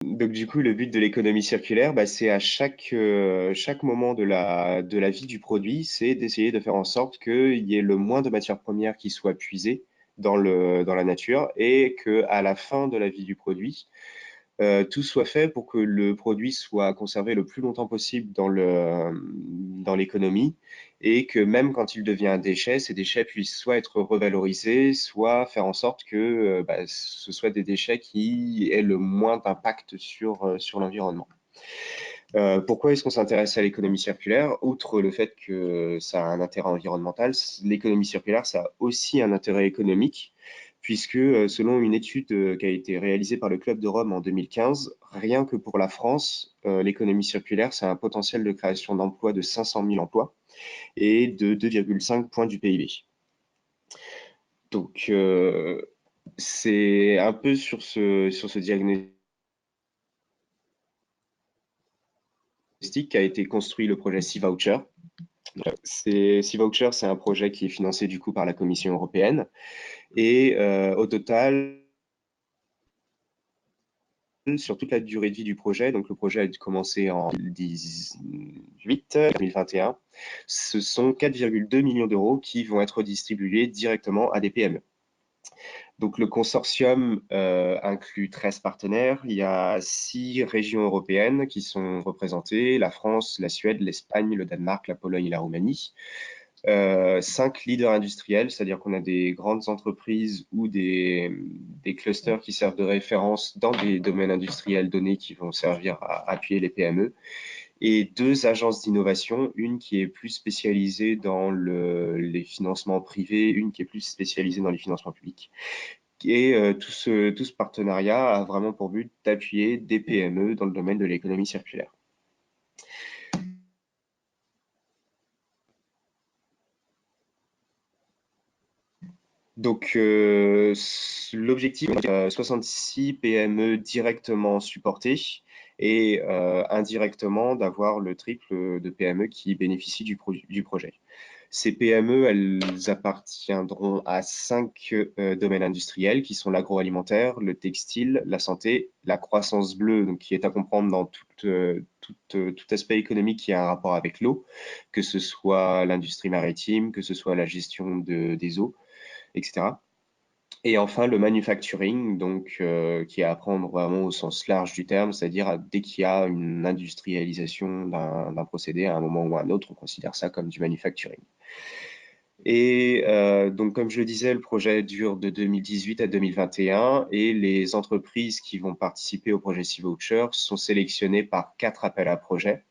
Donc du coup, le but de l'économie circulaire, c'est à chaque moment de la vie du produit, c'est d'essayer de faire en sorte qu'il y ait le moins de matières premières qui soient puisées dans la nature et qu'à la fin de la vie du produit, tout soit fait pour que le produit soit conservé le plus longtemps possible dans l'économie et que même quand il devient un déchet, ces déchets puissent soit être revalorisés, soit faire en sorte que ce soit des déchets qui aient le moins d'impact sur l'environnement. Pourquoi est-ce qu'on s'intéresse à l'économie circulaire? Outre le fait que ça a un intérêt environnemental, l'économie circulaire, ça a aussi un intérêt économique, puisque selon une étude qui a été réalisée par le Club de Rome en 2015, rien que pour la France, l'économie circulaire, c'est un potentiel de création d'emplois de 500 000 emplois et de 2,5 points du PIB. Donc, c'est un peu sur ce diagnostic qu'a été construit le projet Sea Voucher. Sea Voucher, c'est un projet qui est financé du coup par la Commission européenne. Et au total, sur toute la durée de vie du projet, donc le projet a commencé en 2021, ce sont 4,2 millions d'euros qui vont être distribués directement à des PME. Donc le consortium inclut 13 partenaires, il y a 6 régions européennes qui sont représentées, la France, la Suède, l'Espagne, le Danemark, la Pologne et la Roumanie. 5 leaders industriels, c'est-à-dire qu'on a des grandes entreprises ou des clusters qui servent de référence dans des domaines industriels donnés qui vont servir à appuyer les PME, et 2 agences d'innovation, une qui est plus spécialisée dans les financements privés, une qui est plus spécialisée dans les financements publics. Et tout ce partenariat a vraiment pour but d'appuyer des PME dans le domaine de l'économie circulaire. Donc, l'objectif, 66 PME directement supportées et indirectement d'avoir le triple de PME qui bénéficient du projet. Ces PME, elles appartiendront à 5 domaines industriels qui sont l'agroalimentaire, le textile, la santé, la croissance bleue, donc qui est à comprendre dans tout aspect économique qui a un rapport avec l'eau, que ce soit l'industrie maritime, que ce soit la gestion des eaux, etc. Et enfin, le manufacturing, donc, qui est à prendre vraiment au sens large du terme, c'est-à-dire dès qu'il y a une industrialisation d'un procédé à un moment ou à un autre, on considère ça comme du manufacturing. Et donc, comme je le disais, le projet dure de 2018 à 2021 et les entreprises qui vont participer au projet Sea Voucher sont sélectionnées par 4 appels à projets.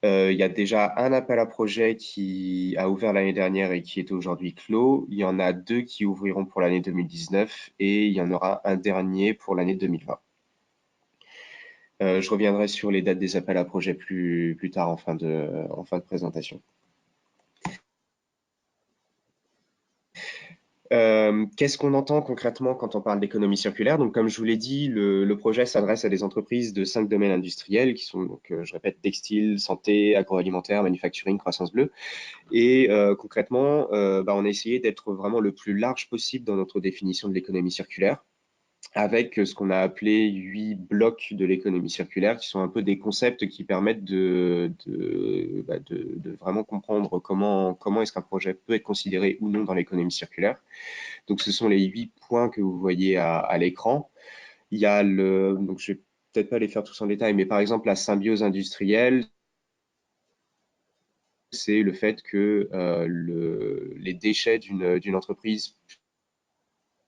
Il y a déjà un appel à projet qui a ouvert l'année dernière et qui est aujourd'hui clos. Il y en a 2 qui ouvriront pour l'année 2019 et il y en aura un dernier pour l'année 2020. Je reviendrai sur les dates des appels à projets plus tard en fin de présentation. Qu'est-ce qu'on entend concrètement quand on parle d'économie circulaire? Donc, comme je vous l'ai dit, le projet s'adresse à des entreprises de 5 domaines industriels qui sont, donc, je répète, textile, santé, agroalimentaire, manufacturing, croissance bleue. Et concrètement, on a essayé d'être vraiment le plus large possible dans notre définition de l'économie circulaire, avec ce qu'on a appelé 8 blocs de l'économie circulaire, qui sont un peu des concepts qui permettent de vraiment comprendre comment est-ce qu'un projet peut être considéré ou non dans l'économie circulaire. Donc, ce sont les 8 points que vous voyez à l'écran. Il y a donc je vais peut-être pas les faire tous en détail, mais par exemple, la symbiose industrielle, c'est le fait que les déchets d'une entreprise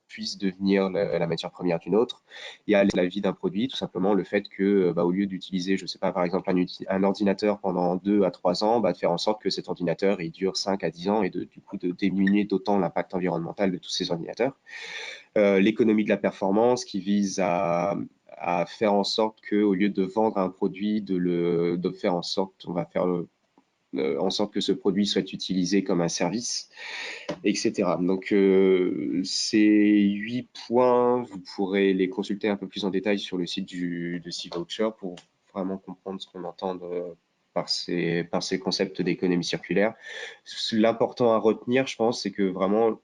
puissent devenir la matière première d'une autre. Il y a la vie d'un produit, tout simplement le fait que, au lieu d'utiliser, je ne sais pas, par exemple, un ordinateur pendant 2 à 3 ans, de faire en sorte que cet ordinateur il dure 5 à 10 ans et du coup de diminuer d'autant l'impact environnemental de tous ces ordinateurs. L'économie de la performance qui vise à faire en sorte qu'au lieu de vendre un produit, de faire en sorte, on va faire en sorte que ce produit soit utilisé comme un service, etc. Donc, ces 8 points, vous pourrez les consulter un peu plus en détail sur le site de Sea Voucher pour vraiment comprendre ce qu'on entend par ces concepts d'économie circulaire. L'important à retenir, je pense, c'est que vraiment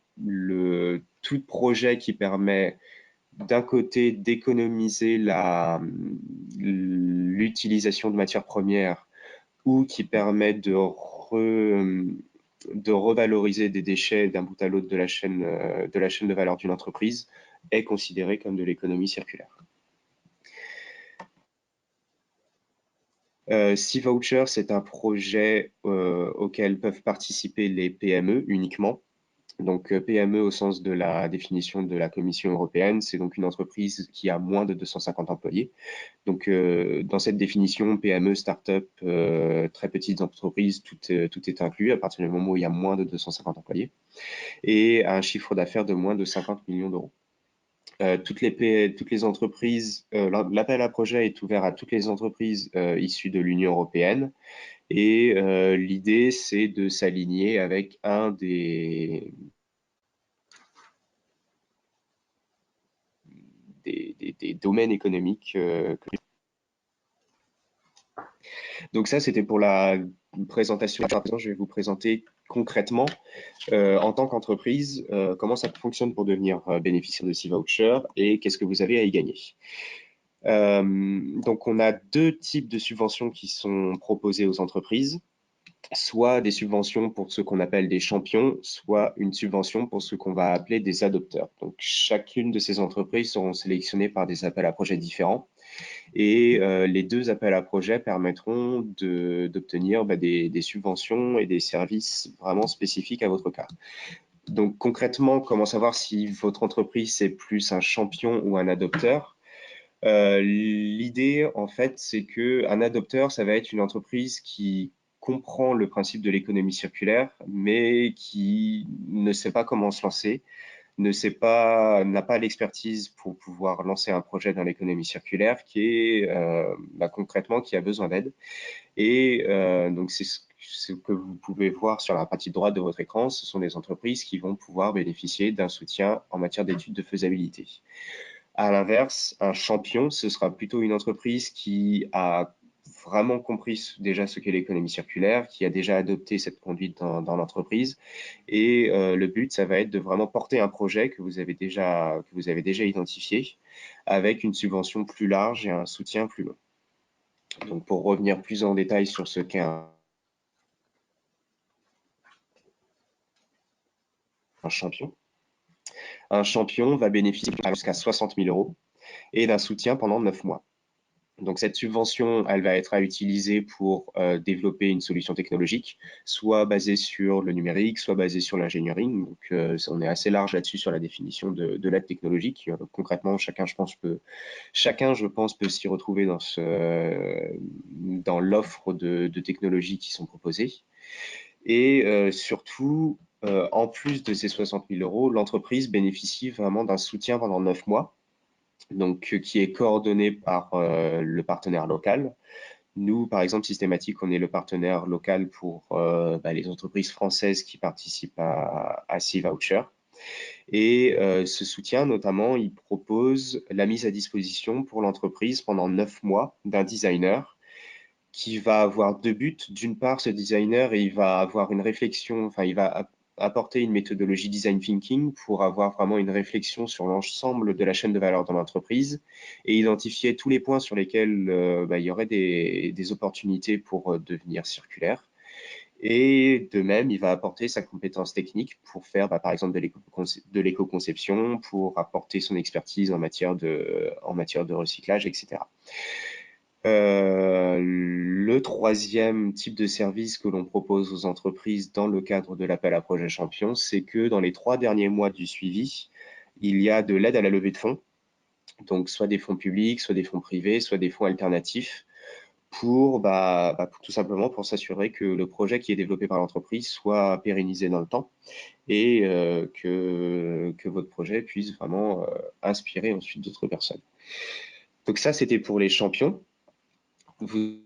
tout projet qui permet d'un côté d'économiser l'utilisation de matières premières ou qui permettent de revaloriser des déchets d'un bout à l'autre de la chaîne de valeur d'une entreprise est considéré comme de l'économie circulaire. C-Voucher, c'est un projet auquel peuvent participer les PME uniquement. Donc PME au sens de la définition de la Commission européenne, c'est donc une entreprise qui a moins de 250 employés. Donc dans cette définition, PME, start-up, très petites entreprises, tout est inclus à partir du moment où il y a moins de 250 employés et un chiffre d'affaires de moins de 50 millions d'euros. Toutes les entreprises, l'appel à projet est ouvert à toutes les entreprises issues de l'Union européenne et l'idée c'est de s'aligner avec un des domaines économiques. Donc ça, c'était pour la présentation. Maintenant, je vais vous présenter concrètement, en tant qu'entreprise, comment ça fonctionne pour devenir bénéficiaire de C-Voucher et qu'est-ce que vous avez à y gagner. Donc, on a deux types de subventions qui sont proposées aux entreprises, soit des subventions pour ce qu'on appelle des champions, soit une subvention pour ce qu'on va appeler des adopteurs. Donc, chacune de ces entreprises seront sélectionnées par des appels à projets différents. Et les deux appels à projets permettront d'obtenir des subventions et des services vraiment spécifiques à votre cas. Donc concrètement, comment savoir si votre entreprise c'est plus un champion ou un adopteur? L'idée, en fait, c'est qu'un adopteur, ça va être une entreprise qui comprend le principe de l'économie circulaire, mais qui ne sait pas comment se lancer, n'a pas l'expertise pour pouvoir lancer un projet dans l'économie circulaire qui est concrètement qui a besoin d'aide. Et donc c'est ce que vous pouvez voir sur la partie droite de votre écran, ce sont des entreprises qui vont pouvoir bénéficier d'un soutien en matière d'études de faisabilité. À l'inverse, un champion, ce sera plutôt une entreprise qui a vraiment compris déjà ce qu'est l'économie circulaire, qui a déjà adopté cette conduite dans l'entreprise. Et le but, ça va être de vraiment porter un projet que vous avez déjà identifié avec une subvention plus large et un soutien plus long. Donc, pour revenir plus en détail sur ce qu'est un champion, un champion va bénéficier jusqu'à 60 000 euros et d'un soutien pendant 9 mois. Donc cette subvention, elle va être à utiliser pour développer une solution technologique, soit basée sur le numérique, soit basée sur l'ingénierie. Donc on est assez large là-dessus sur la définition de l'aide technologique. Concrètement, chacun, je pense, peut s'y retrouver dans l'offre de technologies qui sont proposées. Et surtout, en plus de ces 60 000 euros, l'entreprise bénéficie vraiment d'un soutien pendant 9 mois donc qui est coordonné par le partenaire local. Nous, par exemple, Systématique, on est le partenaire local pour les entreprises françaises qui participent à C-Voucher. Et ce soutien, notamment, il propose la mise à disposition pour l'entreprise pendant 9 mois d'un designer qui va avoir deux buts. D'une part, ce designer, il va avoir une réflexion, enfin, il va apporter une méthodologie design thinking pour avoir vraiment une réflexion sur l'ensemble de la chaîne de valeur dans l'entreprise et identifier tous les points sur lesquels il y aurait des opportunités pour devenir circulaire. Et de même, il va apporter sa compétence technique pour faire, par exemple, de l'éco-conception, pour apporter son expertise en matière de recyclage, etc. Le troisième type de service que l'on propose aux entreprises dans le cadre de l'appel à projet champion, c'est que dans les 3 derniers mois du suivi, il y a de l'aide à la levée de fonds, donc soit des fonds publics, soit des fonds privés, soit des fonds alternatifs, pour tout simplement pour s'assurer que le projet qui est développé par l'entreprise soit pérennisé dans le temps et que votre projet puisse vraiment inspirer ensuite d'autres personnes. Donc ça, c'était pour les champions. Vous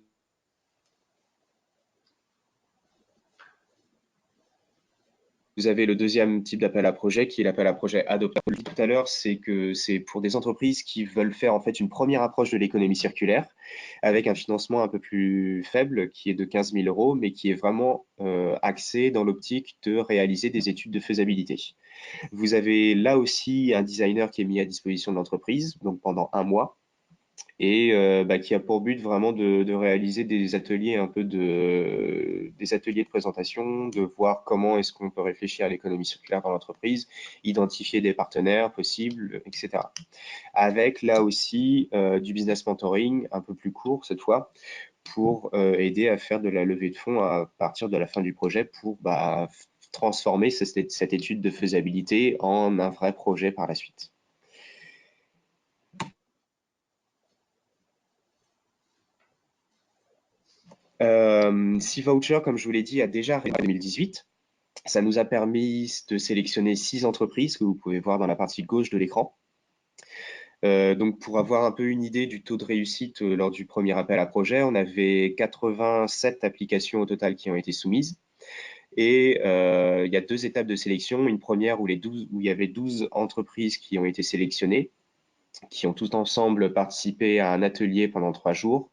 Vous avez le deuxième type d'appel à projet qui est l'appel à projet adopteur. Comme je l'ai dit tout à l'heure, c'est que c'est pour des entreprises qui veulent faire en fait une première approche de l'économie circulaire avec un financement un peu plus faible qui est de 15 000 euros, mais qui est vraiment axé dans l'optique de réaliser des études de faisabilité. Vous avez là aussi un designer qui est mis à disposition de l'entreprise, donc pendant un mois, et qui a pour but vraiment de réaliser des ateliers des ateliers de présentation, de voir comment est-ce qu'on peut réfléchir à l'économie circulaire dans l'entreprise, identifier des partenaires possibles, etc. Avec là aussi du business mentoring un peu plus court cette fois pour aider à faire de la levée de fonds à partir de la fin du projet pour transformer cette étude de faisabilité en un vrai projet par la suite. C-Voucher, comme je vous l'ai dit, a déjà arrêté en 2018. Ça nous a permis de sélectionner 6 entreprises que vous pouvez voir dans la partie gauche de l'écran. Donc, pour avoir un peu une idée du taux de réussite lors du premier appel à projet, on avait 87 applications au total qui ont été soumises. Et il y a 2 étapes de sélection. Une première où il y avait 12 entreprises qui ont été sélectionnées, qui ont tous ensemble participé à un atelier pendant 3 jours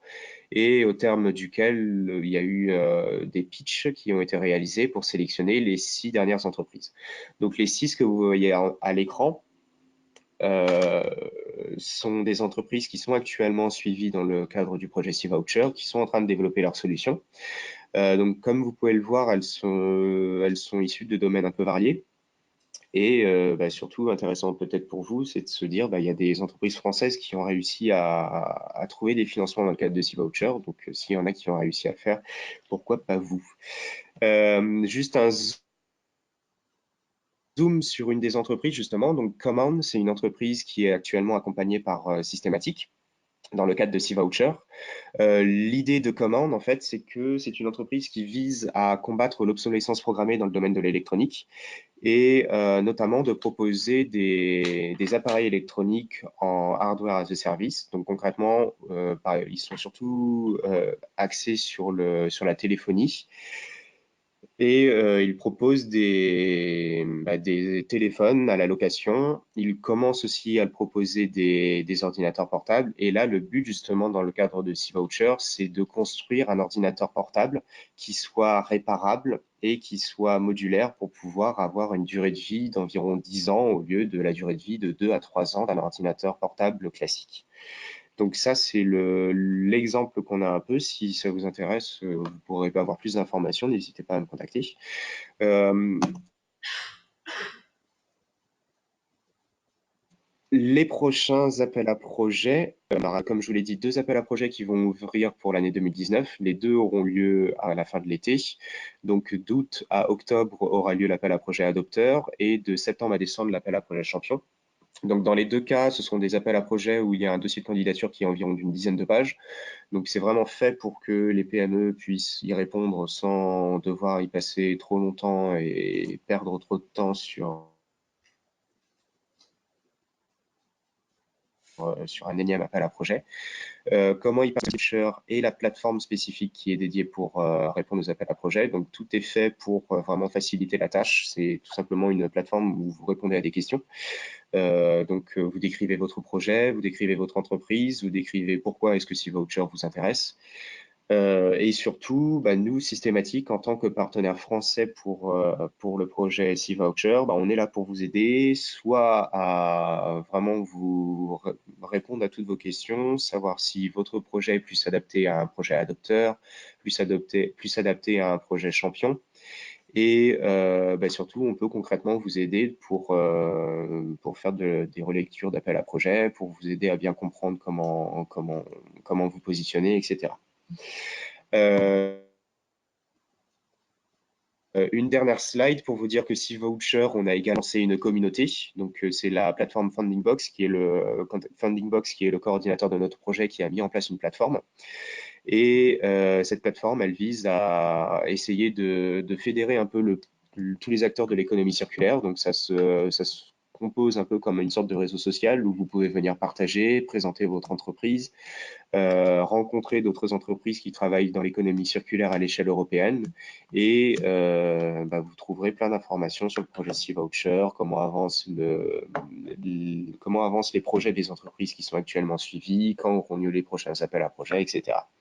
et au terme duquel il y a eu des pitchs qui ont été réalisés pour sélectionner les 6 dernières entreprises. Donc les 6 que vous voyez à l'écran euh, sont des entreprises qui sont actuellement suivies dans le cadre du projet C-Voucher, qui sont en train de développer leurs solutions. Donc comme vous pouvez le voir, elles sont issues de domaines un peu variés. Et surtout, intéressant peut-être pour vous, c'est de se dire, il y a des entreprises françaises qui ont réussi à trouver des financements dans le cadre de C-Voucher. Donc, s'il y en a qui ont réussi à le faire, pourquoi pas vous? Juste un zoom sur une des entreprises, justement. Donc, Command, c'est une entreprise qui est actuellement accompagnée par Systematic dans le cadre de C-Voucher. L'idée de Command, en fait, c'est que c'est une entreprise qui vise à combattre l'obsolescence programmée dans le domaine de l'électronique et notamment de proposer des appareils électroniques en hardware as a service. Donc concrètement, ils sont surtout axés sur la téléphonie et ils proposent des téléphones à la location. Ils commencent aussi à le proposer des ordinateurs portables. Et là, le but justement dans le cadre de C-Voucher, c'est de construire un ordinateur portable qui soit réparable et qui soit modulaire pour pouvoir avoir une durée de vie d'environ 10 ans au lieu de la durée de vie de 2 à 3 ans d'un ordinateur portable classique. Donc ça, c'est l'exemple qu'on a un peu. Si ça vous intéresse, vous pourrez avoir plus d'informations, n'hésitez pas à me contacter. Euh, les prochains appels à projets, comme je vous l'ai dit, 2 appels à projets qui vont ouvrir pour l'année 2019. Les 2 auront lieu à la fin de l'été. Donc d'août à octobre aura lieu l'appel à projet adopteur et de septembre à décembre l'appel à projet champion. Donc dans les 2 cas, ce sont des appels à projets où il y a un dossier de candidature qui est environ d'une dizaine de pages. Donc c'est vraiment fait pour que les PME puissent y répondre sans devoir y passer trop longtemps et perdre trop de temps sur un énième appel à projet. Comment y passer et la plateforme spécifique qui est dédiée pour répondre aux appels à projet. Donc tout est fait pour vraiment faciliter la tâche. C'est tout simplement une plateforme où vous répondez à des questions. Donc vous décrivez votre projet, vous décrivez votre entreprise, vous décrivez pourquoi est-ce que C-Voucher vous intéresse. Et surtout, nous, Systématique, en tant que partenaire français pour le projet C-Voucher, on est là pour vous aider, soit à vraiment vous répondre à toutes vos questions, savoir si votre projet est plus adapté à un projet adopteur, plus adapté à un projet champion. Et surtout, on peut concrètement vous aider pour faire des relectures d'appels à projet, pour vous aider à bien comprendre comment vous positionner, etc. Euh, une dernière slide pour vous dire que C-Voucher, on a également lancé une communauté. Donc, c'est la plateforme Fundingbox qui est le coordinateur de notre projet qui a mis en place une plateforme. Et cette plateforme, elle vise à essayer de fédérer un peu tous les acteurs de l'économie circulaire. Donc, ça se compose un peu comme une sorte de réseau social où vous pouvez venir partager, présenter votre entreprise, rencontrer d'autres entreprises qui travaillent dans l'économie circulaire à l'échelle européenne et vous trouverez plein d'informations sur le projet Sea Voucher, comment avancent les projets des entreprises qui sont actuellement suivis, quand auront lieu les prochains appels à projets, etc.